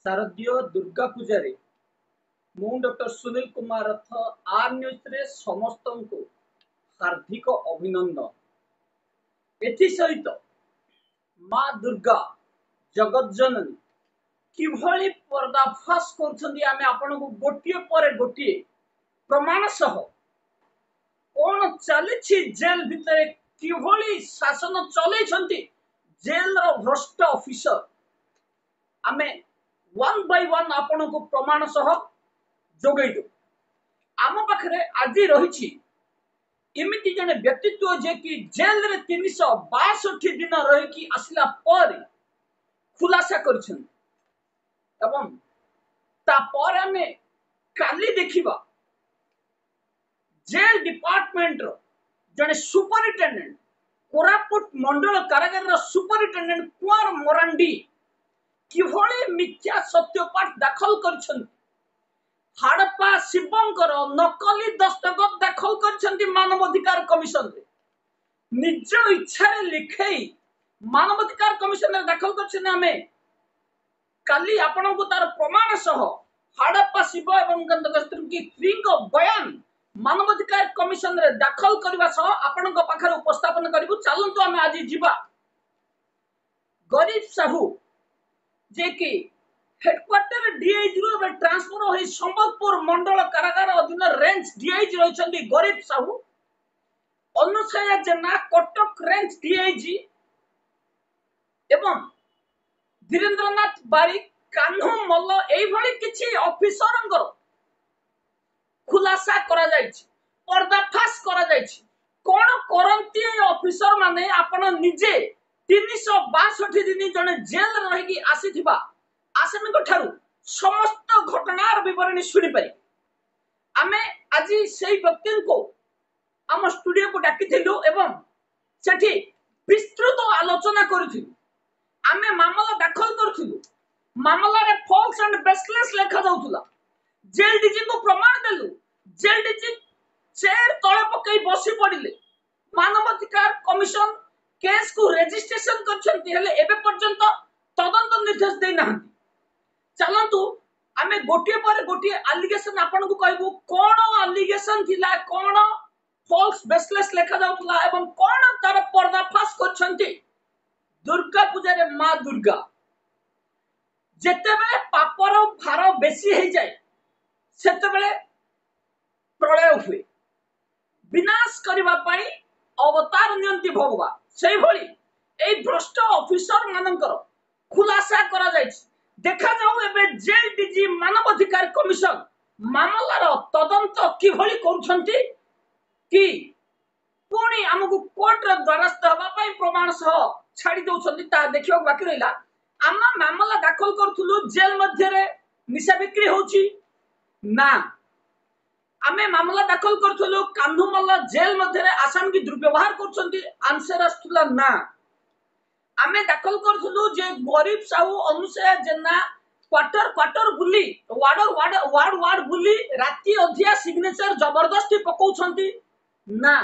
शारदीय दुर्गा पूजा रे मु डॉक्टर सुनील कुमार रथ आर न्यूज रे समस्त को हार्दिक अभिनंदन। एथि सहित माँ दुर्गा जगत जननी किभली पर्दाफाश करछन्ती आमे आपन को गोटिए पर गोटिए प्रमाण सह कोन चलिछि जेल भितरे किभली शासन चलै जेल रो भ्रष्ट ऑफिसर आमे वन बाय वन आपन को प्रमाण सह जोगै दो। आम पाखरे आज रही एमिति जने व्यक्तित्व जे कि जेल रे 362 दिन रही आसला पर खुलासा करछन एवं तापर आमे काली देखिबा जेल डिपार्टमेंट रो जने सुपरिटेंडेंट कोरापुट मंडल कारागार रो सुपरिटेंडेंट कुंवर मोरांडी किभली मिथ्या सत्यपाठ दाखल करछन। हड़प्पा शिवंकर नकली दस्तखत दाखल करछन्ती मानवाधिकार कमिशन रे निज इच्छा रे लिखई मानवाधिकार कमिशन रे दाखल करछन। आमे काली आपन को तार प्रमाण सह हड़प्पा शिव एवं गंधकस्त्र की फ्रींग बयान मानवाधिकार कमिशन रे दाखल करबा सह आपन को पाखर उपस्थापन करिबु। चलंतु आमे आज जीवा गरीब साहू जे कि हेडक्वार्टर डीआईजी रो ट्रांसफर होई संबलपुर मंडल कारागार अधीन रेंज डीआईजी रहिसंती गरीब साहू अनुसया जेना कटक रेंज डीआईजी एवं धीरेन्द्रनाथ बारिक कान्हू मल्ल एई भली किछि ऑफिसरंगर खुलासा करा जायछि पर्दाफाश करा जायछि। कोन करंती ए ऑफिसर माने आपण निजे 362 दिन जने जेल रही आसीथिबा आसामी को ठारू समस्त घटनार विवरणी सुनि पारि। आमे आज सेही व्यक्ति को आम स्टूडियो को डाकिथिलु एवं सेठी विस्तृत आलोचना करिथिलु। आमे मामला दाखल करथिलु। मामला रे फॉल्स एंड बेसलेस लेखा जाउथुला। जेल डीजी को प्रमाण देलु। जेल डीजी चेयर तळे पकई बसी पडिले। मानवाधिकार कमिशन केस को रजिस्ट्रेशन करछन्ती हेले एबे पर्यंत तदंत निर्देश देई नाहंती। चलंतु आमे गोटिए पर गोटिए एलिगेशन आपन को कहबो कोन एलिगेशन थिला कोन फॉल्स बेसलेस लेखा जाउतला एवं कोन तार पर्दाफाश करछन्ती। दुर्गा पूजा रे मां दुर्गा जेतेबेले पापर भार बेसी हे जाय सेतेबेले प्रलय हुए विनाश करबा पई अवतार नियंती भगवान सेही भली ए भ्रष्ट ऑफिसर मानकर खुलासा करा जायछि। देखा जाऊ एबे जेल डीजी मानवाधिकार कमिशन मामलार तदंत किभली करूछन्ती कि पुणी हमकु कोर्ट रे द्वारस्थ हबा पई प्रमाण सह छाडी दउछन्ती ता देखियो बाकी रहिला। आमा मामला दाखल करथुलु जेल मध्य रे निशा बिक्री होछि ना आमे मामला दाखल करथुलु कान्हुमल्ला जेल मध्य रे आसाम की दुर्व्यवहार करछन्ती आंसर आस्तुला ना आमे दाखल करथुलु जे गरीब साहू अनुसया जेना क्वार्टर क्वार्टर बुली वार्ड बुली राती अधिया सिग्नेचर जबरदस्ती पकाउछन्ती ना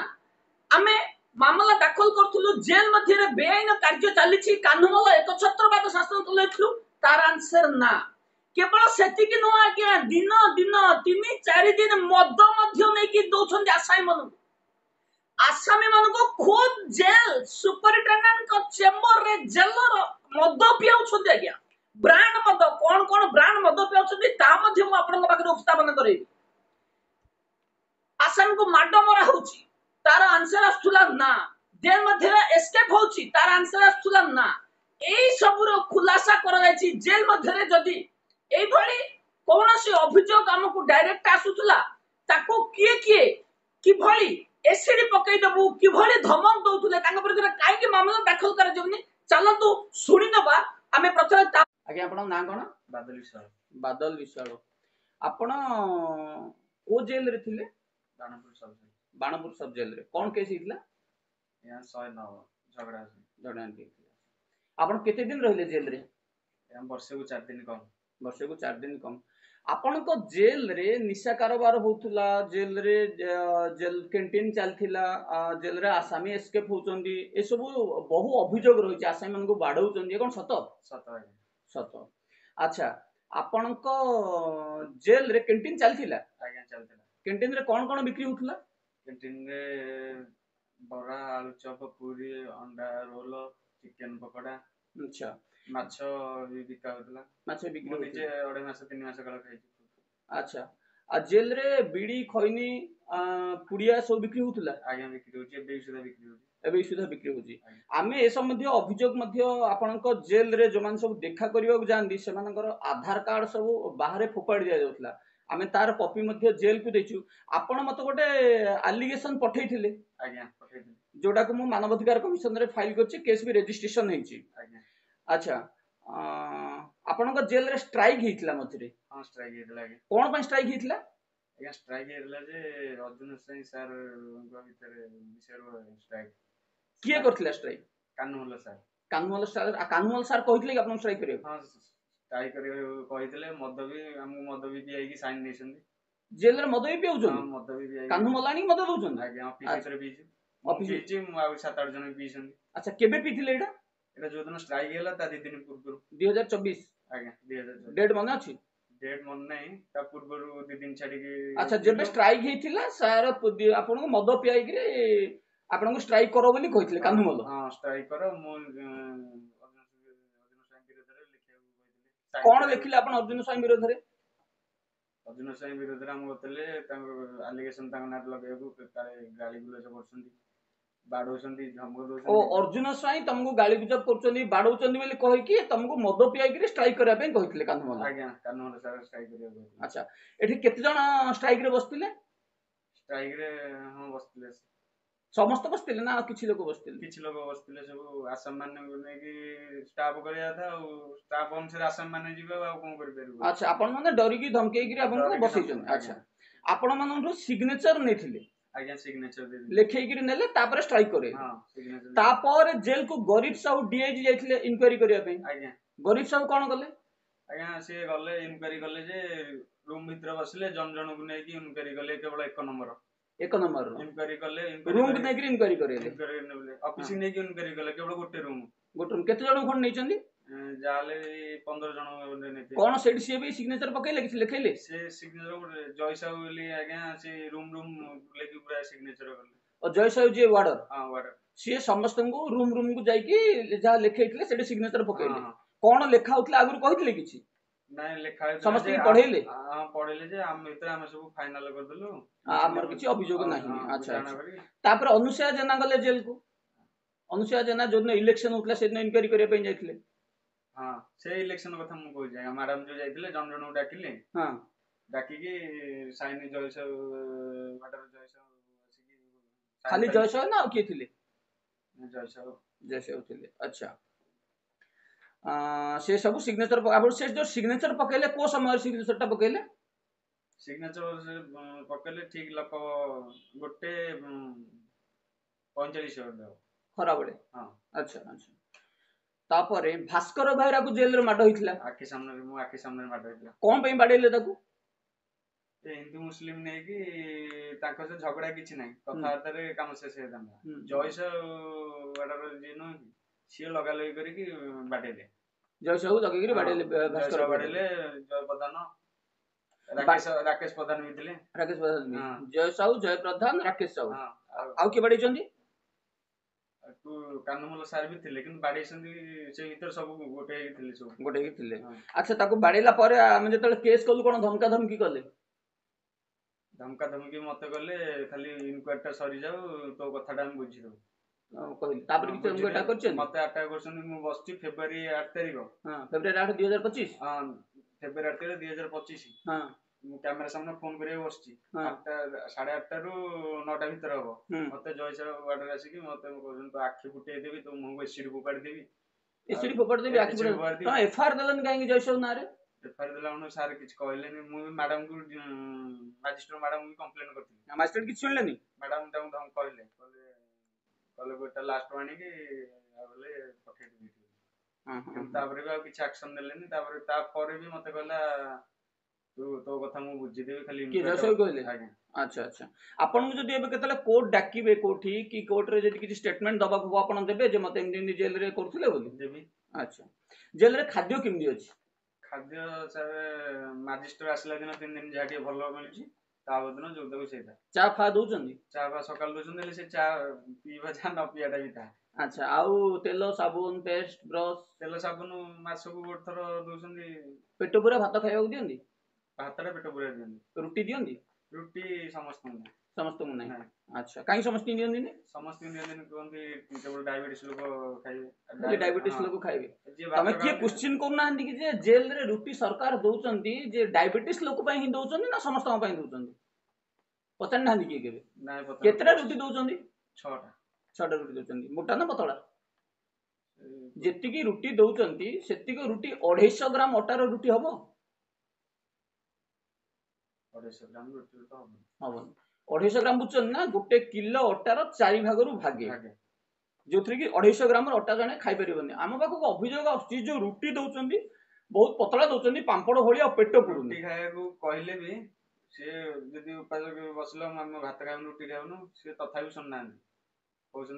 आमे मामला दाखल करथुलु जेल मध्य रे बेआईन कार्य चालिछि कान्हुमल्ला एकछत्रवाद शासन चलेथलु तार आंसर ना केवल सेति कि नो आज्ञा दिन दिन 3-4 दिन मद मध्य नै कि दोछन्ती आसामी मन को खुद जेल सुपरिटेंडेंट को चेंबर रे जेलर मद पियाउछन्ती आज्ञा ब्रांड मद कोन ब्रांड मद पियाउछन्ती ता मध्य म आपन पाखरे उपस्थापन करै। आसामी को माड मरा होछि तार आंसर आस्तुला ना जेल मध्य रे एस्केप होछि तार आंसर आस्तुला ना एई सबरो खुलासा करा जायछि। जेल मध्य रे जदी एई भली कोनोसी अभियोग हमकु डायरेक्ट आसुतला ताको किए कि भली एसिड पकई दबु कि भली धमक दउतले तांग पर काई कि मामला दाखल कर जउनी। चलंतु सुनि नबा आमे प्रथम आज्ञा आपन ना कोन बादल विशाल आपन को जेल रे थिले बाणपुर सब जेल रे कोन केस हितला या 109 झगड़ा आपन केते दिन रहले जेल रे वर्ष को 4 दिन कम आपन को जेल रे निशा कारोबार होतुला जेल रे जेल कैंटीन चलथिला जेल रे आसामी एस्केप होचंदी ए सब बहु अभियोग रहिছে आसामी मन को बाडौचंदी कोन सत अच्छा ଆପଣଙ୍କ जेल रे कैंटीन चलथिला आज्ञा चलता कैंटीन रे कौन बिक्री होथला कैंटीन रे बरा आलू चप पूरी अंडा रोल चिकन पकोड़ा अच्छा माछ भी बिका होतला माछ बिक्री मु होथला निजे 2.5 मास 3 मास काल खाइछी अच्छा आ जेल रे बीड़ी खैनी पुड़िया सब बिक्री होथला आज्ञा बिक्री होची एबे सुधा बिक्री होची एबे सुधा बिक्री होची आमे ए संबंधी अभियोग मध्य आपनक जेल रे जमान सब देखा करियो जानदी सेमानकर आधार कार्ड सब बाहरे फोपाडी दिया जाउतला आमे तार कॉपी मध्य जेल को देचु आपण मत गोटे एलिगेशन पठेइथिले आज्ञा पठेइथिले जोटा को मु मानवाधिकार कमिशन रे फाइल करछि केस भी रजिस्ट्रेशन हेछि आज्ञा अच्छा आपनक जेल रे स्ट्राइक हेइतला मथरे हां स्ट्राइक हेतला कोन पय स्ट्राइक हेइतला आज्ञा स्ट्राइक हेतला जे अर्जुन सिंह सर को भीतर विषय स्ट्राइक किए करथिला स्ट्राइक कानूल सर कानूल सर कहितले कि आपन स्ट्राइक करियो हां स्ट्राइक करियो कहितले मद भी हम मद भी पियाई की साइन नेसंदी जेल रे मद भी पिउछन हां मद भी पियाई कानू मलानी मद दउछन आज्ञा ऑफिस भीतर पीछि ऑफिस पीछि मु आ 7-8 जन पीछन अच्छा केबे पीथिले एटा जो दिन स्ट्राइक हैला ता 2 दिन पूर्व 2024 आज्ञा 2024 डेट मन अछि डेट मन नै ता पूर्व 2 दिन छाडी के अच्छा जेबे स्ट्राइक हेतिला सर आपन को मद पियाई के आपन को स्ट्राइक करो बोली कहितले कानू मल हां स्ट्राइक करो मु अर्जुन साइन विरोध रे लिखिया कहितले कोन लिखिले आपन अर्जुन साइन विरोध रे अर्जुन साइन विरोध रे हम होतले तांको एलिगेशन तांको नाट लगायको काले गाली गुलज करछंती बाडोसंती धमक दोसंती ओ अर्जुन साई तुमको गाली गुजब करछंती बाडोचंती बोली कहि कि तुमको मद पियाई के स्ट्राइक करिया पे कहितले कानू मल आज्ञा कानू मल सर स्ट्राइक करिया कहितले अच्छा एठी केते जण स्ट्राइक रे बसतिले स्ट्राइक रे हां बसतिले समस्त बसतिले ना किछि लोक बसतिले किछि लोक बसतिले सब आसाम माने ने कि स्टाफ करिया था और स्टाफ अनुसार आसाम माने जीवे आ कोन करि परबो अच्छा आपन माने डरी की धमकेई कि आपन को बसैछन अच्छा आपन मानन सिग्नेचर नेथिले आज्ञा सिग्नेचर दे लेखै कि नेले तापर स्ट्राइक करे हां सिग्नेचर तापर जेल को गरीब साहू डीआईजी जाइथिले इंक्वायरी करिया पे आज्ञा गरीब साहू कोन गले आज्ञा से गले इंक्वायरी गले जे रूम भीतर बसले जन जन को नै कि इंक्वायरी गले केवल एक नंबर इंक्वायरी गले रूम को नै कि इंक्वायरी करेले ऑफिस नै कि इंक्वायरी गले केवल गोटे रूम केते जण कोन नै चंदी जाले 15 जण नेते कोन सेडी से भी सिग्नेचर पकेले कि लेखैले से सिग्नेचर जय साहू ले आज्ञा से रूम लेकि पूरा सिग्नेचर करले और जय साहू जे वार्डर हां वार्डर से समस्त को रूम को जाई कि जा लेखैथिले सेडी सिग्नेचर पकेले कोन लेखा होतले आगुर कहितले किछि नै लेखा समस्त की पढेले हां पढेले जे हम भीतर हम सब फाइनल कर देलु हमर किछि अभियोग नाही अच्छा तापर अनुसया जेना गले जेल को अनुसया जेना जो इलेक्शन होतला से इंक्वायरी करे पे जाइथिले हां से इलेक्शन कथा मु कहि जाय मैडम जो जाइथिले जन जन डाकिले हां डाकी की साइन जयस वाटर जयस खाली जयस ना के थिले जयस थिले अच्छा से सब सिग्नेचर से जो सिग्नेचर पकेले को समय सिग्नेचर टा पकेले सिग्नेचर पकेले ठीक लोक गोटे 45 खरा बडे हां अच्छा अच्छा तापरे भास्कर भाईरा को जेल रे माडो हितला आखि सामने माडो हितला कोन पे बाडेले ताकू ए हिंदू मुस्लिम नै कि ताको से झगड़ा किछि नै कथार्थ रे काम शेष हे दाना जयस वाडर जेनो सी लगा लगी करी कि बाडेले जयस लगा करी बाडेले भास्कर बाडेले जय प्रधान राकेश प्रधान भी थिले राकेश प्रधान जय साहू जय प्रधान राकेश साहू आउ के बाडे चंदी तू कानूमल सार भी थिले किंतु बाडे संदी से भीतर सब गोटे ही थिले सब गोटे ही थिले अच्छा ताको बाडेला परे हम जेतले केस कलु कोन धमका धमकी कले धमका धमकी मते गले खाली इनक्वायरी टा सरी जाऊ तो कथाटा हम बुझी दो कहली तापर कि तुम एटा करछन मते अटैक करछन मु बसची फेब्रुवारी 8 तारिख हां फेब्रुवारी 8 2025 हां फेब्रुवारी 8 तारिख 2025 हां मु कैमरा सामने फोन करे बसची 8 8:30 रु 9टा भीतर हबो मते जयसा वार्डर आसी कि मते कहन तो आखि फुटे देबी तो मुंह एसिड फोपाड़ देबी एसिड फोपाड़ देबी आखि फोपाड़ तो एफआर दलन काहे जयसा नारे एफआर दलाउन सार किछ कहलेनी मु मैडम को मजिस्ट्रेट मैडम को कंप्लेन करथि मजिस्ट्रेट किछ सुनलेनी मैडम तम तम कहले गोटा लास्ट वाणी कि आबले पठेइ देबी हां तापर भी किछ एक्शन नेलेनी तापर तापर भी मते कहला तू तो कथा मु बुझी देबी खाली कि जयसा कहले अच्छा अच्छा आपन को जदी एबे केतले कोर्ट डाकिबे कोठी कि कोर्ट रे जदी किछ स्टेटमेंट दबा को आपन देबे जे मते इंदी जेल रे करथिले बोली देबी अच्छा जेल रे खाद्य किमदी अछि ଖାଦ୍ୟ ସାର୍ ମାଜିଷ୍ଟ୍ରେଟ ଆସିଲା ଦିନ 3 ଦିନ ଯାହା ଟିକେ ଭଲ ମିଳୁଛି, ତା ଦିନ ଯୋଉଟାକୁ ସେଇଟା। ଚା ଫା ଦଉଛନ୍ତି? ଚା ଫା ସକାଳୁ ଦଉଛନ୍ତି, ହେଲେ ସେ ଚା ପିଇବା ଚା ନ ପିଇବାଟା ବି ତାହା। ଆଚ୍ଛା, ଆଉ ତେଲ ସାବୁନ ପେଷ୍ଟ ବ୍ରଶ? ତେଲ ସାବୁନ ମାସକୁ ଗୋଟେ ଥର ଦଉଛନ୍ତି। ପେଟ ପୁରା ଭାତ ଖାଇବାକୁ ଦିଅନ୍ତି? ଭାତଟା ପେଟ ପୁରା ଦିଅନ୍ତି। ରୁଟି ଦିଅନ୍ତି? ରୁଟି ସମସ୍ତଙ୍କୁ ନାହିଁ। ସମସ୍ତଙ୍କୁ ନାହିଁ? ଆଚ୍ଛା, କାହିଁ ସମସ୍ତଙ୍କୁ ଦିଅନ୍ତିନି? ସମସ୍ତଙ୍କୁ ଦିଅନ୍ତିନି, କୁହନ୍ତି କେବଳ ଡାଇବେଟିସ ଲୋକ ଖାଇବେ। ଖାଲି ଡାଇବେଟିସ ଲୋକ ଖାଇବେ। ଯିଏ ତମେ ଭାତ କିଏ ଖାଉନି, କ୍ୱେଶ୍ଚିନ୍ କରୁନାହାନ୍ତି କି ଯେ ଜେଲରେ ରୁଟି ସରକାର ଦଉଛନ୍ତି ଯେ ଡାଇବେଟିସ ଲୋକ ପାଇଁ ହିଁ ଦଉଛନ୍ତି ନା ସମସ୍ତଙ୍କ ପାଇଁ ଦଉଛନ୍ତି? ପଚାରି ନାହାନ୍ତି କିଏ କେବେ? ନାଇଁ, କେତେଟା ରୁଟି ଦଉଛନ୍ତି? 6ଟା। 6ଟା ରୁଟି ଦଉଛନ୍ତି। ମୋଟା ନା ପତଳା? ଯେତିକି ରୁଟି ଦଉଛନ୍ତି ସେତିକି ରୁଟି 250 ଗ୍ରାମ ଅଟାର ରୁଟି ହବ? 250 ଗ୍ରାମ ରୁଟି ତ ହବନି। ହବନି। 250 ଗ୍ରାମ ବୁଝୁଛନ୍ତି ନା? ଗୋଟେ କିଲୋ ଅଟାର 4 ଭାଗରୁ ଭାଗେ, ଯୋଉଥିରେ କି 250 ଗ୍ରାମର ଅଟା ଜଣେ ଖାଇପାରିବନି। ଆମ ପାଖକୁ ଅଭିଯୋଗ ଆସୁଛି ଯୋଉ ରୁଟି ଦଉଛନ୍ତି ବହୁତ ପତଳା ଦଉଛନ୍ତି, ପାମ୍ପଡ ଭଳିଆ, ପେଟ ପୁରୁନି। ରୁଟି ଖାଇବାକୁ କହିଲେ ବି ସିଏ ଯଦି ଉପାସ ବସିଲା ଆମେ ଭାତ ଖାଇବୁନୁ ରୁଟି ଖାଇବୁନୁ, ସିଏ ତଥାପି ଶୁଣୁନାହାନ୍ତି।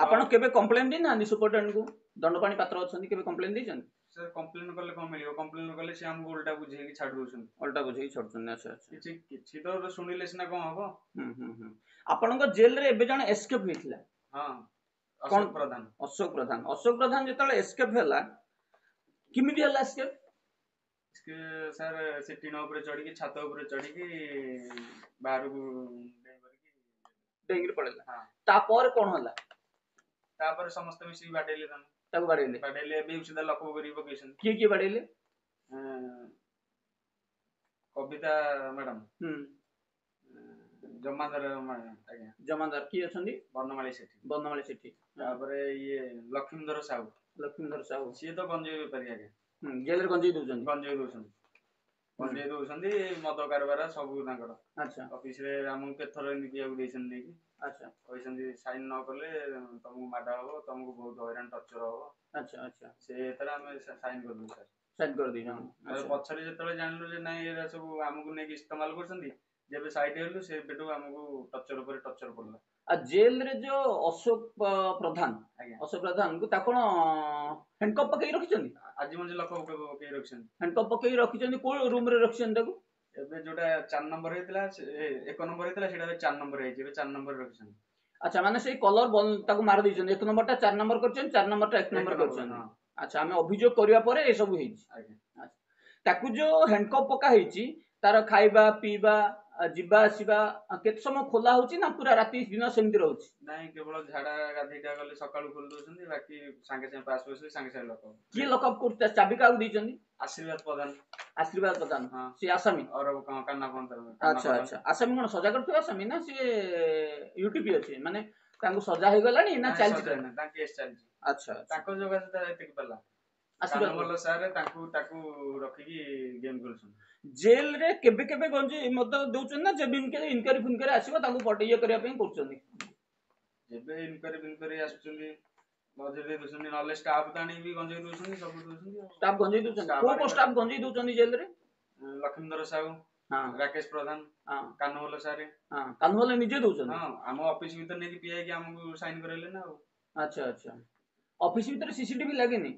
ଆପଣ କେବେ କମ୍ପ୍ଲେନ ଦେଇନାହାନ୍ତି ସୁପରିଟେଣ୍ଡେଣ୍ଟଙ୍କୁ? ଦଣ୍ଡପାଣି ପାତ୍ର ଅଛନ୍ତି, କେବେ କମ୍ପ୍ଲେନ ଦେଇଛନ୍ତି? ସାର୍ କମ୍ପ୍ଲେନ କଲେ କଣ ମିଳିବ? କମ୍ପ୍ଲେନ କଲେ ସେ ଆମକୁ ଉଲ୍ଟା ବୁଝେଇକି ଛାଡି ଦଉଛନ୍ତି। ଉଲ୍ଟା ବୁଝେଇକି ଛାଡୁଛନ୍ତି? ଆଚ୍ଛା ଆଚ୍ଛା। କିଛି ତ ଶୁଣିଲେ ସିନା କଣ ହବ। ଆପଣଙ୍କ ଜେଲରେ ଏବେ ଜଣେ ଏସ୍କେପ ହେଇଥିଲା? ହଁ, ଅଶୋକ ପ୍ରଧାନ। ଅଶୋକ ପ୍ରଧାନ। ଅଶୋକ ପ୍ରଧାନ ଯେତେବେଳେ ଏସ୍କେପ ହେଲା, କେମିତି ହେଲା ଏସ୍କେପ? ସାର୍ ସେ ଟିଣ ଉପରେ ଚଢିକି, ଛାତ ଉପରେ ଚଢିକି ବାହାରକୁ ଡେଇଁକି ପଳେଇଲା। ତାପରେ କଣ ହେଲା? ତାପରେ ସମସ୍ତେ ମିଶିକି ବାଡେଇଲେ ତାକୁ ବାଡେଇଲେ। ଏବେ ସୁଧା ଲକଅପ୍ କରିକି ପକେଇଛନ୍ତି। କିଏ କିଏ ବାଡେଇଲେ? କବିତା ମ୍ୟାଡାମ, ଜମାଦାର ଆଜ୍ଞା, ଜମାଦାର କିଏ ଅଛନ୍ତି? ବନମାଳୀ ସେଠୀ। ବନମାଳୀ ସେଠୀ। ତାପରେ ଇଏ ଲକ୍ଷ୍ମୀଧର ସାହୁ। ଲକ୍ଷ୍ମୀଧର ସାହୁ ସିଏ ତ ଗଞ୍ଜେଇ ବେପାରୀ ଆଜ୍ଞା। ଜେଲରେ ଗଞ୍ଜେଇ ଦଉଛନ୍ତି? ଗଞ୍ଜେଇ ଦଉଛନ୍ତି, ମଦ କାରବାର ସବୁ ତାଙ୍କର। ଆଚ୍ଛା। ଅଫିସରେ ଆମକୁ କେତେଥର ଏମିତି ପିଇବାକୁ ଦେଇଛନ୍ତି ନେଇକି। ଆଚ୍ଛା। କହିଛନ୍ତି ସାଇନ ନ କଲେ ତମକୁ ମାଡ ହବ, ତମକୁ ବହୁତ ହଇରାଣ ଟର୍ଚର ହବ। ଆଚ୍ଛା ଆଚ୍ଛା। ସେ ଏଥର ଆମେ ସାଇନ କରିଦେବୁ ସାର୍। ସାଇନ କରିଦେଇଛନ୍ତି। ପଛରେ ଯେତେବେଳେ ଜାଣିଲୁ ଯେ ନାଇଁ ଏରା ସବୁ ଆମକୁ ନେଇକି ଇସ୍ତେମାଲ କରୁଛନ୍ତି, ଯେବେ ସାଇଡ ହେଲୁ ସେବେଠୁ ଆମକୁ ଟର୍ଚର ଉପରେ ଟର୍ଚର ପଡିଲା। ଆଉ ଜେଲରେ ଯୋଉ ଅଶୋକ ପ୍ରଧାନ, ଅଶୋକ ପ୍ରଧାନଙ୍କୁ ତା କଣ ହ୍ୟାଣ୍ଡକପ୍ ପକେଇ ରଖିଛନ୍ତି? ଆଜି ମଧ୍ୟ ଲକଅପ୍ ପକେଇ ରଖିଛନ୍ତି। ହ୍ୟାଣ୍ଡକପ୍ ପକେଇ ରଖିଛନ୍ତି? କୋଉ ରୁମରେ ରଖିଛନ୍ତି ତାକୁ? ଏବେ ଯୋଉଟା 4 ନମ୍ବର ହେଇଥିଲା, 1 ନମ୍ବର ହେଇଥିଲା, ସେଇଟା 4 ନମ୍ବର ହେଇଛି। ଏବେ 4 ନମ୍ବର ରଖିଛନ୍ତି। ଆଚ୍ଛା, ମାନେ ସେଇ କଲର ତାକୁ ମାରି ଦେଇଛନ୍ତି। 1 ନମ୍ବରଟା 4 ନମ୍ବର କରିଛନ୍ତି, 4 ନମ୍ବରଟା 1 ନମ୍ବର କରିଛନ୍ତି। ଆଚ୍ଛା, ଆମେ ଅଭିଯୋଗ କରିବା ପରେ ଏସବୁ ହେଇଛି। ତାକୁ ଯୋଉ ହ୍ୟାଣ୍ଡକପ୍ ପକା ହେଇଛି, ତାର ଖାଇବା ପିଇବା, ଯିବା ଆସିବା କେତେ ସମୟ ଖୋଲା ହଉଛି ନା ପୁରା ରାତି ଦିନ ସେମିତି ରହୁଛି? ନାଇଁ, କେବଳ ଝାଡା ଗାଧେଇଟା ଗଲେ ସକାଳୁ ଖୋଲି ଦଉଛନ୍ତି, ବାକି ସାଙ୍ଗେ ସାଙ୍ଗେ ପାସ୍ ବସିଲେ ସାଙ୍ଗେ ସାଙ୍ଗେ ଲକଅପ୍। କିଏ ଲକଅପ୍ କରୁଛି? ଚାବି କାହାକୁ ଦେଇଛନ୍ତି? ଆଶୀର୍ବାଦ ପ୍ରଧାନ। ଆଶୀର୍ବାଦ ପ୍ରଧାନ, ସିଏ ଆସାମୀ? ଆଚ୍ଛା ଆଚ୍ଛା। ଆସାମୀ କଣ ସଜା କରୁଥିବ ଆସାମୀ, ନା ସିଏ ୟୁଟିପି ଅଛି? ମାନେ ତାଙ୍କୁ ସଜା ହେଇଗଲାଣି ନା ଚାଲିଛି? ତାଙ୍କ କେସ୍ ଚାଲିଛି। ଆଚ୍ଛା। ତାଙ୍କ ଯୋଗାଯୋଗ ଏତିକି ପାଲା ଭଲ ସାର୍ ତାକୁ ରଖିକି ଗେମ୍ ଖେଳୁଛନ୍ତି। ଜେଲରେ କେବେ କେବେ ଗଞ୍ଜେଇ ମଦ ଦଉଛନ୍ତି ନା ଯେବେ ଇନକ୍ୱାରି ଫିନକ୍ୱାରି ଆସିବ ତାଙ୍କୁ ଇଏ କରିବା ପାଇଁ କରୁଛନ୍ତି? ଯେବେ ଇନକ୍ୱାରି ଆସୁଛନ୍ତି ମଝିରେ ଦେଇ ଦଉଛନ୍ତି, ନହେଲେ ଷ୍ଟାଫ ତ ଆଣିକି ଗଞ୍ଜେଇ ଦଉଛନ୍ତି, ସବୁ ଦଉଛନ୍ତି। ଷ୍ଟାଫ ଗଞ୍ଜେଇ ଦଉଛନ୍ତି? କୋଉ କୋଉ ଷ୍ଟାଫ ଗଞ୍ଜେଇ ଦଉଛନ୍ତି ଜେଲରେ? ଲକ୍ଷ୍ମୀଧର ସାହୁ, ରାକେଶ ପ୍ରଧାନ, କାହ୍ନୁମଲ ସାର୍। କାହ୍ନୁମଲ ନିଜେ ଦଉଛନ୍ତି? ହଁ, ଆମ ଅଫିସ ଭିତରେ ନେଇକି ପିଆଇକି ଆମକୁ ସାଇନ କରେଇଲେ ନା ଆଉ। ଆଚ୍ଛା ଆଚ୍ଛା। ଅଫିସ ଭିତରେ ସିସିଟିଭି ଲାଗେନି?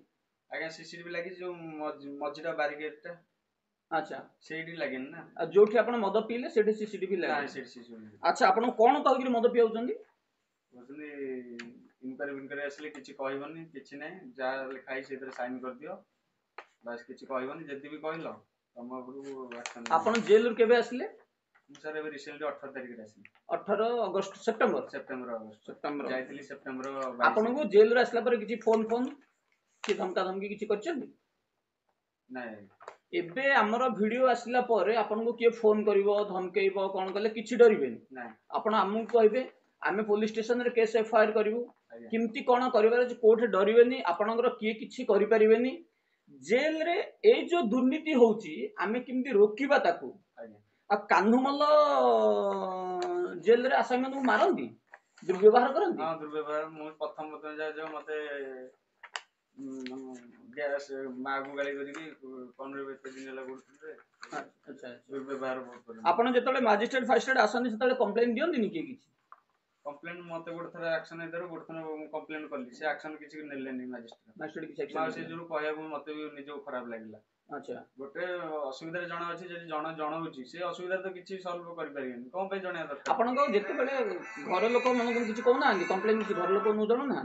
ଆଜ୍ଞା, ସିସିଟିଭି ଲାଗିଛି, ଯୋଉ ମଝିଟା ବାରିଗେଡଟା। ଆଚ୍ଛା, ସେଇଠି ଲାଗେନି ନା। ଆଉ ଯୋଉଠି ଆପଣ ମଦ ପିଇଲେ ସେଠି ସିସିଟିଭି ଲାଗେ? ଆଚ୍ଛା, ଆପଣ କଣ କହିକିରି ମଦ ପିଆଉଛନ୍ତି? କହୁଛନ୍ତି ଇନକ୍ୱାରି ଆସିଲେ କିଛି କହିବନି, କିଛି ନାହିଁ, ଯାହା ଲେଖା ହେଇଛି ସେଇଥିରେ ସାଇନ କରିଦିଅ, ବାସ୍ କିଛି କହିବନି। ଯଦି ବି କହିଲ ତମ ଉପରକୁ ଆକ୍ସନ। ଆପଣ ଜେଲରୁ କେବେ ଆସିଲେ? ମୁଁ ସାର୍ ଏବେ ରିସେଣ୍ଟଲି 18 ତାରିଖରେ ଆସିଲି। 18 ଅଗଷ୍ଟ, ସେପ୍ଟେମ୍ବର ଯାଇଥିଲି। ସେପ୍ଟେମ୍ବର 22। ଆପଣଙ୍କୁ ଜେଲରୁ ଆସିଲା ପରେ କିଛି ଫୋନ କି ଧମକା ଧମକି କିଛି କରିଛନ୍ତି? ନାଇଁ। ଏବେ ଆମର ଭିଡିଓ ଆସିଲା ପରେ ଆପଣଙ୍କୁ କିଏ ଫୋନ କରିବ, ଧମକେଇବ, କଣ କଲେ କିଛି ଡରିବେନି? ଆପଣ ଆମକୁ କହିବେ, ଆମେ ପୋଲିସ ଷ୍ଟେସନରେ କେସ୍ ଏଫଆଇଆର କରିବୁ। କେମିତି କଣ କରିବାର ଅଛି, କୋଉଠି ଡରିବେନି, ଆପଣଙ୍କର କିଏ କିଛି କରିପାରିବେନି। ଜେଲରେ ଏଇ ଯୋଉ ଦୁର୍ନୀତି ହଉଛି ଆମେ କେମିତି ରୋକିବା ତାକୁ। ଆଉ କାହ୍ନୁମଲ ଜେଲରେ ଆସାମୀମାନଙ୍କୁ ମାରନ୍ତି, ଦୁର୍ବ୍ୟବହାର କରନ୍ତି? ହଁ, ଦୁର୍ବ୍ୟବହାର। ମୁଁ ପ୍ରଥମ ଯାଏ ମତେ ମାକୁ ଗାଳି କରିକି ଏତେ ଦିନ ହେଲା କରୁଥିଲେ। ଆପଣ ଯେତେବେଳେ ମାଜିଷ୍ଟ୍ରେଟ ଫାଜିଷ୍ଟ୍ରେଟ ଆସନ୍ତି ସେତେବେଳେ କମ୍ପ୍ଲେନ ଦିଅନ୍ତିନି କିଏ କିଛି? କମ୍ପ୍ଲେନ ମତେ ଗୋଟେ ଥର ଆକ୍ସନ ହେଇଥିବାରୁ ଗୋଟେ ଥର ମୁଁ କମ୍ପ୍ଲେନ କଲି, ସେ ଆକ୍ସନ କିଛି ନେଲେନି ମାଜିଷ୍ଟ୍ରେଟ। ସେ ଯୋଉ କହିବାକୁ ମତେ ବି ନିଜକୁ ଖରାପ ଲାଗିଲା। अच्छा गोटे असुविधा जन अच्छी जन जनाऊँगी से असुविधा तो किसी सल्व कर कौन पे जन दरकार आपन जिते घर लोक मन किसी कहना कंप्लेन किसी घर लोक जन ना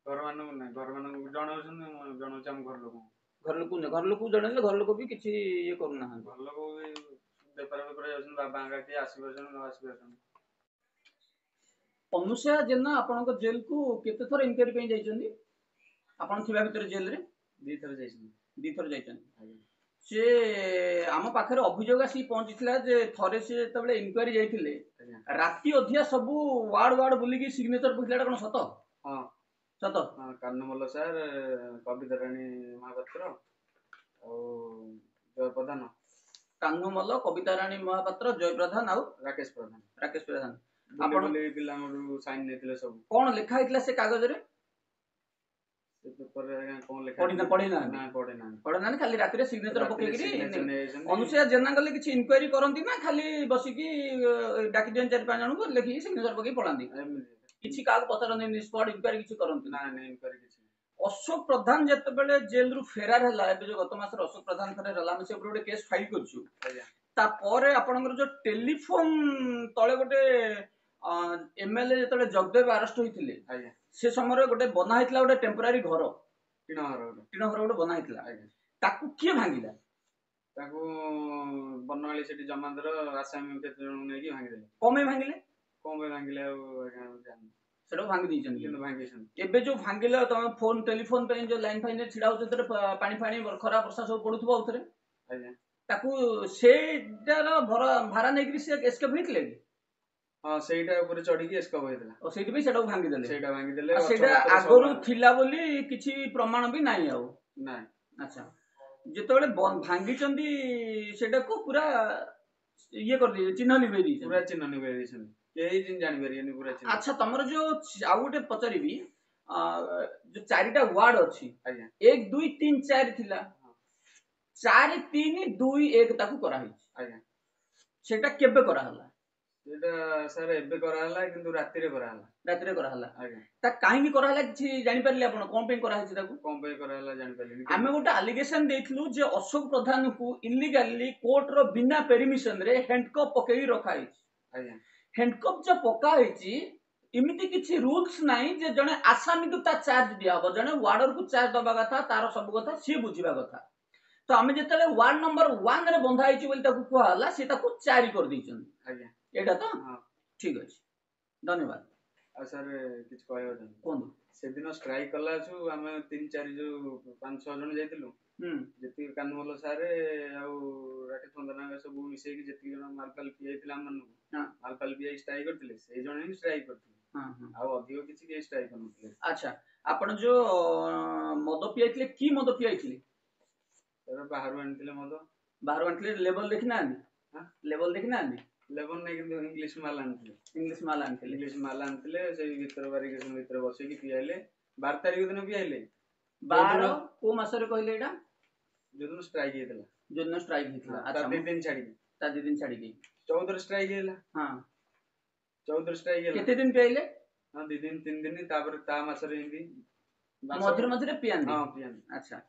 घर मान घर मान जनाऊँ जनाऊँ आम घर लोक जनइले घर लोक भी किसी ये करूना घर लोक भी बेपार बेपार बाबा किए आसी न आसी अनुसया जेना आपण जेल को केते थर इनक्वारी जाइछन्ती आपण थिबा भीतर जेल रे दी थर जाइछन्ती से आम पाखे अभियोग आसी पहुंची जे थरे से तबले इनक्वारी जाइथिले राति अधिया सब वार्ड वार्ड बुलिकी सिग्नेचर पकड़ा कौन सत हाँ सत कानमल सार कविता राणी महापात्र जय प्रधान कान्हुमल कविता राणी महापात्र जय प्रधान आउ राकेश प्रधान आपण साइन नेतिले सब कौन लिखा हैतला से कागज रे से पेपर रे कौन लिखा पढ़े ना खाली राति रे सिग्नेचर पकेगिरी अनुसया जेना गले किछि इनक्वायरी करंती ना खाली बसिकी डाकी देन 4-5 जन को लिखि सिग्नेचर पके पळांती किछि काग पचरन स्पॉट इनक्वायरी किछि करंती ना इनक्वायरी किछि अशोक प्रधान जते बेले जेल रु फेरार हला एबे जो गत मास अशोक प्रधान फेरार हला हम से गोटे केस फाइल करछु ता परे आपनकर जो टेलीफोन तळे गोटे एमएलए जते जगदेव अरेस्ट होइथिले से समय गोटे बना हैतला गोटे टेम्पररी घर टिन घर गोटे बना हैतला ताकू किए भांगिला ताकू बनवाली सेठी जमादार आसामी केते जण नै कि भांगी देले कोमे भांगिले सेटा भांगी दीचन किंतु भांगी एबे जो भांगिले तम फोन टेलीफोन पे जो लाइन फाइन छिड़ा होते पानी फानी खरा वर्षा सब पडुथबो उथरे ताकू सेटार भारा नै कि से एस्केप होइतले हां सेटा ऊपर चढ़ी के एस्केप होइतला और सेठी भी सेटा भांगी देले सेटा आगरु थिला बोली किछि प्रमाण भी नाही आउ नाही अच्छा जेतबेले भांगी चंदी सेटा को पूरा ये कर दी चिन्ह निबे दी पूरा चिन्ह निबे दी केही दिन जानि परियनि पूरा चिन्ह अच्छा तमर जो आउ गोटे पचारिबी जो चारिटा वार्ड अछि 1 2 3 4 थिला 4 3 2 1 ताकू करा है सेटा केबे करा हला सेटा सर एबे करा हला किंतु राति रे करा हला ता काहे भी करा हला कि जानि परले आपण कोन पे करा है ताकू कोन पे करा हला जानि परले आमे गोटे एलिगेशन देथलु जे अशोक प्रधान को इलीगली कोर्ट रो बिना परमिशन रे हैंडकफ पकेई रखा है हैंडकफ जो पका है इमिति किछि रूल्स नाही जे जने आसामी को ता चार्ज दिया हो जने वार्डर को चार्ज दबा कथा तार सब कथा सी बुझिबा कथा तो आमे जेतले वार्ड नंबर 1 रे बंधा आइछि बोली ताकू कहला से ताकू 4 कर दैछन एटा तो ठीक अछि धन्यवाद सर किछ कहयो कोन से दिन स्ट्राइक कला छु हमें 3-4 जो 5-6 जन जाइतलु जति कानमल सारे आ राठी थंदना सब मिसे कि जति जन मालपाल पियाइतला मन मालपाल पियाइ स्ट्राइक करथिले से जन ही स्ट्राइक करथिले आ अधिक किछि के स्ट्राइक करनथिले अच्छा आपण जो मद पियाइतले की मद पियाइतले सर बाहर आनथिले लेवल देखना लेवल देखना लेवल नै किंतु इंग्लिश माल आनथिले से भीतर बारिकेशन भीतर बसे कि पियाइले 12 तारिख दिन पियाइले 12 को मास रे कहले एटा जदन स्ट्राइक हेतला अच्छा 2 दिन छाडी के 14 स्ट्राइक हेला हां 14 स्ट्राइक हेला केते दिन पियाइले हां 2 दिन 3 दिन तापर ता मास रे हिंदी मधुर पियान हां पियान अच्छा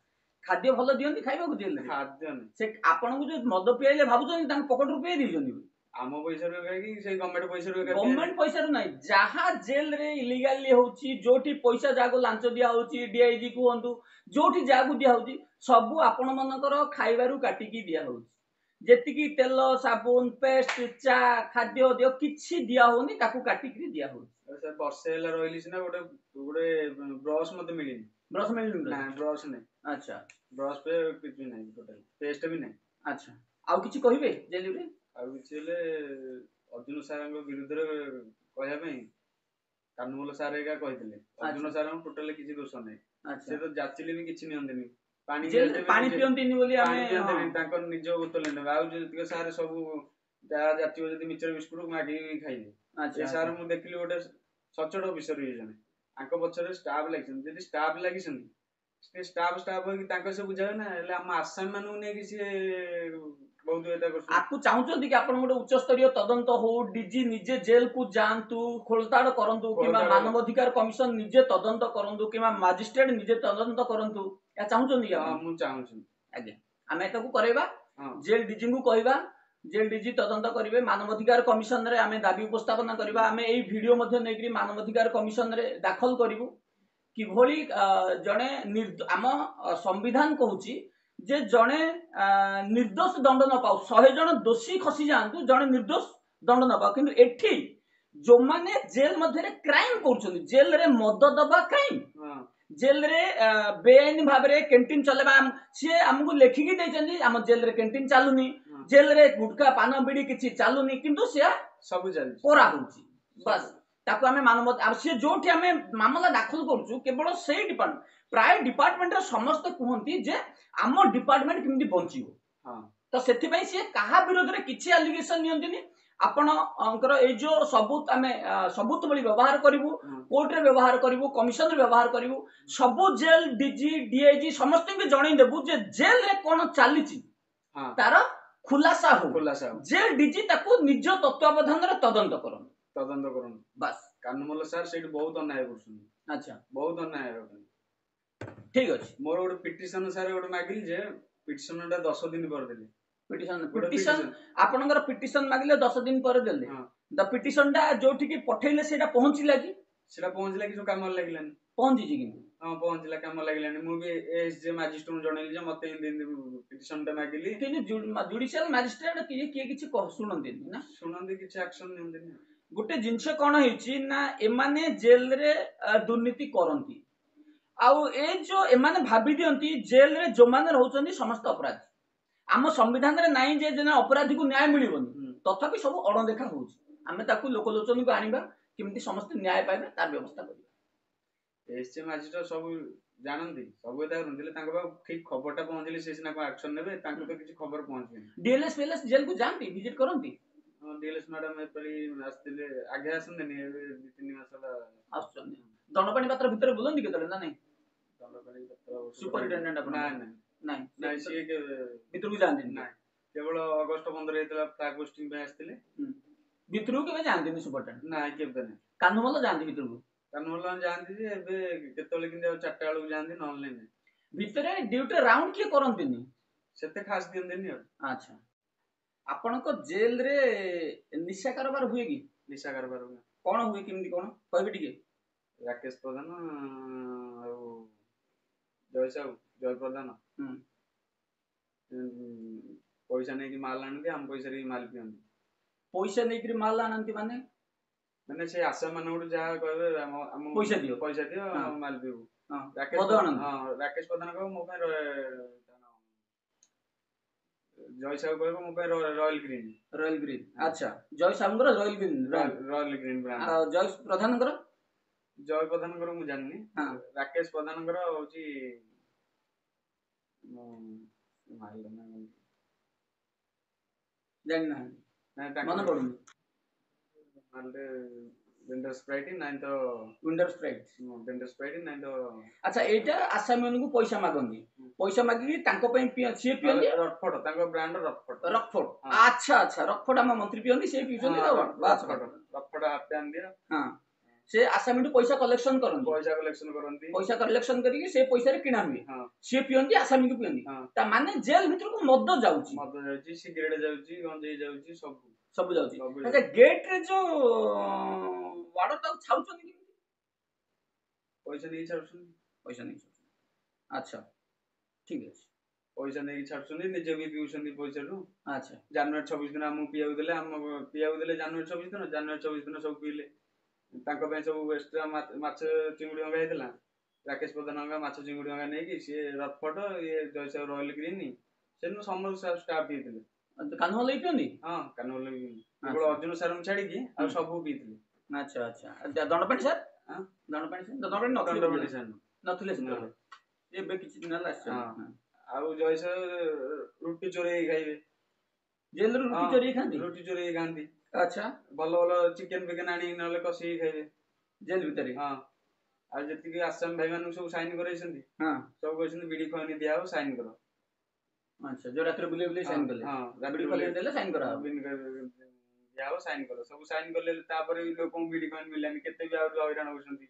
खाद्य भलो दियंती खाइबा को दियले खाद्य से आपण को जो मद पियाइले भाबुछन तां पॉकेट रुपए दिजोनी आम पैसा रो कि से गवर्नमेंट पैसा रो नाही जहा जेल रे इलीगली होची जोठी पैसा जागो लांच दिया होची डीआईजी को हंतु जोठी जागो दिया होची सब आपण मनकर खाइबारु काटी की दिया होची जेति की तेल साबुन पेस्ट चा खाद्य दियो किछि दिया होनी ताकू काटी की दिया होची सर वर्षे हला रोइली सिना गोटे ब्रश मते मिलिनी ना ब्रश नै अच्छा ब्रश पे किछि नै टोटल पेस्ट भी नै अच्छा आउ किछि कहिबे जेल रे आउ किछि ले अर्जुन सारंग विरुद्ध रे कहया पई कानमल सार एका कहितले अर्जुन सारंग टोटल किछि दोष नै से तो जाचिले भी किछि नियंतनी पानी पियंतीनी बोली आमे तांकर निज बोतल नै आउ जे सार सब जा जातियो जदी मिचर बिस्कुट मागी खाइले अच्छा सार मु देखली गोटे सचोट ऑफिसर ही जने आंको पछरे स्टाफ लागिसन जदी स्टाफ लागिसन से स्टाफ हो कि तांको से बुझाय ना ले हम आसाम मानु नै कि से बहुत एटा करछु आपको चाहूचंती कि आपण गोटे उच्च स्तरीय तदंत हो डीजी निजे जेल को जानतु खोलताड़ करंतु किबा मानव अधिकार कमिशन निजे तदंत करंतु किबा मजिस्ट्रेट निजे तदंत करंतु या चाहूचंती कि हां मु चाहूछु आज्ञा आमे ताकू करेबा हाँ जेल डीजी को कहबा जेल डीजी तदंत करिवे मानवाधिकार कमिशन रे आमे दाबी उपस्थापन करबा आमे एई वीडियो मध्ये नेकरी मानवाधिकार कमिशन रे दाखल करिवु कि भली जणे आम संविधान कहूची जे जणे निर्दोष दंड न पाउ 100 जण दोषी खसी जांतु जणे निर्दोष दंड न पाउ किंतु एठी जो माने जेल मध्ये क्राइम करछन जेल रे मद दबा क्राइम जेल रे बेआईन भाव रे कैंटीन चलेबा से हमकु लेखिकी दैछन हम जेल रे कैंटीन चालुनी जेल रे गुटका पान बिड़ी किछि चालुनी किंतु से सब चल कोरा होउची बस ताको हमें मानव अब से जोठी हमें मामला दाखल करछु केवल सेही डिपार्टमेंट प्राय डिपार्टमेंट रे समस्त कहंती जे आम डिपार्टमेंट किमिति बंचिबो हां तो सेथि पई से कहा विरोध रे किछि एलिगेशन नियंतिनी आपण अंकर ए जो सबूत आमे सबूत बली व्यवहार करिवु कोर्ट रे व्यवहार करिवु कमिशन रे व्यवहार करिवु सबु जेल डीजी डीआईजी समस्त के जणै देबु जे जेल रे कोन चालिछि हां तार खुलासा हो जेल डीजी ताको निज तत्वावधान रे तदंत करन बस कानमल सर सेठ बहुत अन्याय करछन अच्छा बहुत अन्याय करछन ठीक अछि मोर गोटे पिटिशन सर गोटे मागिल जे पिटिशन टा 10 दिन पर देले पिटिशन आपनकर पिटिशन मागिले 10 दिन पर देले द पिटिशन टा जोठी की पठेले सेटा पहुंचिला कि जो काम लागिलानी पहुंची जी किंतु हां पहुंचिला काम लागिलानी मु भी एसजे मैजिस्ट्रेट जणैली जे मते दिन पिटिशन टा मागिली किंतु जुडिशियल मैजिस्ट्रेट किए किछि सुनंती ना सुनंती किछि एक्शन नियंती गोटे जिंस कोन हेछि ना एमाने जेल रे दुर्नीति करंती आउ ए जो एमाने भाबी दियंती जेल रे जो माने रहउचंदी समस्त अपराधी आम संविधान रे नाही जे जने अपराधी को न्याय मिलिबनी तथापि सब अणदेखा होउछि आमे ताकू लोकलोचन को आनिबा किमिति समस्त न्याय पाइबे तार व्यवस्था करिबा एसजे मैजिस्ट्रेट सब जानंती सब एता रंदिले तांको बा ठीक खबरटा पहुंचली से सिना को एक्शन नेबे तांको तो किछि खबर पहुंचबे डीएलएस पीएलएस जेल को जानती विजिट करंती डीएलएस मैडम एपरी आस्तिले आगे आसंदेनी 2-3 मास ला आछन दंडपाणी पात्र भीतर बुलंदी केतले ना नहीं दंडपाणी पात्र सुपरिटेंडेंट अपन नहीं नहीं सी के भीतर को जानती नहीं केवल अगस्त 15 हेतला फ्लैग पोस्टिंग पे आस्तिले भीतर को केबे जानती नहीं सुपरिटेंडेंट नहीं केबे नहीं कानमल जानती भीतर को कानमल जानती जे एबे केतले किंदे 4टा वाला जानती नॉन नहीं भीतर ड्यूटी राउंड के करंती नहीं सेते खास दिन देनी अच्छा आपन को जेल रे निशा कारोबार हुए कि निशा कारोबार हुए कोन हुए किमिति कोन कहबे टिके राकेश प्रधान जय प्रधान पैसा नहीं कि माल आनती हम पैसा रे माल पियंती पैसा नहीं कि माल आनती माने माने से आशा मन उड जा कहबे हम पैसा दियो हम माल पिबू राकेश प्रधान को मो पे जय साहू कहबो मो पे रॉयल ग्रीन अच्छा जय साहू रॉयल ग्रीन ब्रांड जय प्रधान मु जाननी राकेश प्रधान होची माइल ना जानना मन पड़ुनी मालटे विंडर स्प्राइट नहीं तो विंडर स्प्राइट नहीं तो अच्छा एटा आसामी को पैसा मागंदी तांको पई सी पियंदी रॉकफोर्ड तांको ब्रांड रॉकफोर्ड अच्छा रॉकफोर्ड हम मंत्री पियंदी से पियंदी रॉकफोर्ड हाफ पैन दिया हां से आसामी पैसा कलेक्शन करंदी पैसा कलेक्शन करिके से पैसा रे किना हुई से पियंदी आसामी को पियंदी ता माने जेल भीतर को मद जाउची सिगरेट जाउची गंजेई जाउची सब जाउची अच्छा गेट रे जो वाडर ता छाउचन कि पैसा नहीं छाउचन अच्छा ठीक है पैसा नहीं छाड़छन निजे भी पिउछन पैसा रु अच्छा जनवरी 26 दिन हम पियाउ देले जनवरी 26 दिन जनवरी 24 दिन सब पीले तांको पे सब एक्स्ट्रा माछ चिंगुडी होगा हेतला राकेश प्रधान होगा माछ चिंगुडी होगा नै कि से रफट ये जयसा रॉयल ग्रीन सेनु समर स्टाफ पीतले कानवा लई पियंदी हां कानवा लई केवल अर्जुन सर हम छाड़ी की आ सब पीतले अच्छा दंडपाणी सर हां दंडपाणी सर नथले सर ये बे किछि दिन लास्ट हां आ जयसा रोटी चोरे खाइबे जेल रो रोटी चोरे खांती अच्छा भलो चिकन बिकन आनी नले कसी खाइबे जेल भीतर हां आ जति के आसाम भाई मानु सब साइन करैछन्ती हां सब कहछन्ती बीडी खनी दिया हो साइन करो अच्छा जो रात्र बुले साइन करले हां बीडी खनी देले साइन करा दिया हो साइन करो सब साइन करले तापर लोक बीडी खनी मिलानी केते भी आ हैरान होछन्ती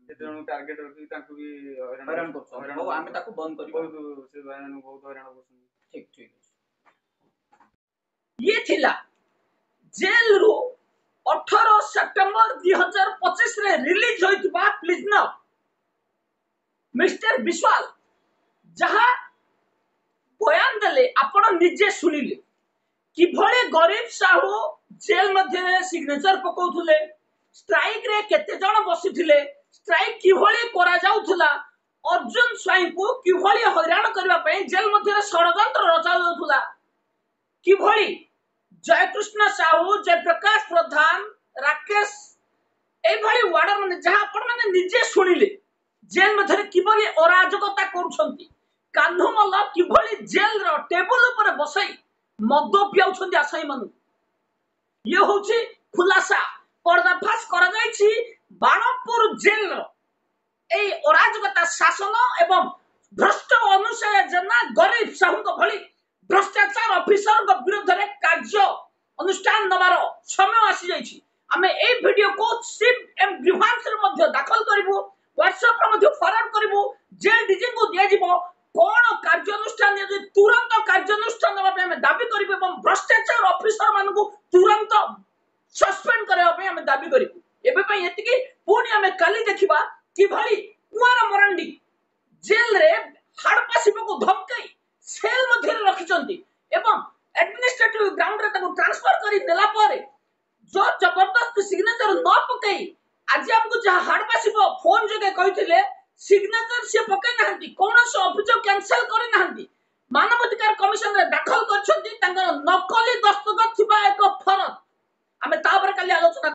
କେତେ ଜଣଙ୍କୁ ଟାର୍ଗେଟ ରଖିକି ତାଙ୍କୁ ବି ହଇରାଣ କରୁଛନ୍ତି। ହଉ ଆମେ ତାକୁ ବନ୍ଦ କରିବା। ବହୁତ ସେ ଭାଇମାନଙ୍କୁ ବହୁତ ହଇରାଣ କରୁଛନ୍ତି। ଠିକ ଠିକ ଇଏ ଥିଲା ଜେଲରୁ 18 ସେପ୍ଟେମ୍ବର 2025 ରେ ରିଲିଜ ହୋଇଥିବା ପ୍ରିଜନର ମିଷ୍ଟର ବିଶ୍ୱାଳ ଯାହା ବୟାନ ଦେଲେ ଆପଣ ନିଜେ ଶୁଣିଲେ କିଭଳି ଗରିବ ସାହୁ ଜେଲ ମଧ୍ୟରେ ସିଗ୍ନେଚର ପକାଉଥିଲେ, ଷ୍ଟ୍ରାଇକ ରେ କେତେ ଜଣ ବସିଥିଲେ, ଷ୍ଟ୍ରାଇକ କିଭଳି କରାଯାଉଥିଲା, ଅର୍ଜୁନ ସ୍ୱାଇଁଙ୍କୁ କିଭଳି ହଇରାଣ କରିବା ପାଇଁ ଜେଲ ମଧ୍ୟରେ ଷଡ଼ଯନ୍ତ୍ର ରଚାଯାଉଥିଲା, କିଭଳି ଜୟକୃଷ୍ଣ ସାହୁ, ଜୟପ୍ରକାଶ ପ୍ରଧାନ, ରାକେଶ এইভাবে ওয়ার্ডার মানে যাহা আপন মানে নিজে শুনিলে জেল মধ্যে কিভাবে অরাজকতা করুଛନ୍ତି, কাহ୍ନୁମଲ୍ଲ কিভাবে জেলর টেবুল উপরে বসাই মদ পিয়াউଛନ୍ତି আসামী ମାନଙ୍କୁ। ইয়ে হচ্ছে খুলাসা পর্দাফাশ করা যাইছি বাণপুর জেলর এই অরাজকতা শাসন এবং ভ্রষ্ট অনুসূয়া জেନା গরিব সাহুଙ୍କ ভଳି ভ্রষ্টাচার অফিসরଙ୍କ বিরুদ্ধে কার্য অনুষ্ঠান নেবার সময় আসি যাইছি। ଆମେ এই ভিডিও को सिर्फ एम ग्रीवांस रे मध्य दाखल करिवु, व्हाट्सएप रे मध्य फॉरवर्ड करिवु, जेल डीजी को दिया जिवो कोन कार्यानुष्ठान जे तुरंत कार्यानुष्ठान देबा पे हम दाबी करिवु एवं भ्रष्टाचार ऑफिसर मान को तुरंत सस्पेंड करबा पे हम दाबी करिवु। एबे पे एतिकी पुनी हम काली देखिबा कि भली कुआर मरंडी जेल रे हाडपासिबो को धमकाई सेल मध्य रखिचंती एवं एडमिनिस्ट्रेटिव ग्राउंड रे ताको ट्रांसफर करी देला पारे जो जबरदस्त सिग्नेचर न पकई आज हमको जहां हाडपासिबो फोन जगे कहिथिले सिग्नेचर से पकई नाहंती, कोनोस अभियोग कैंसिल करि नाहंती, मानवाधिकार कमिशन रे दाखल करछंती, तांकर नकली दस्तखत थिबा एक फरज। हमें तापर काली आलोचना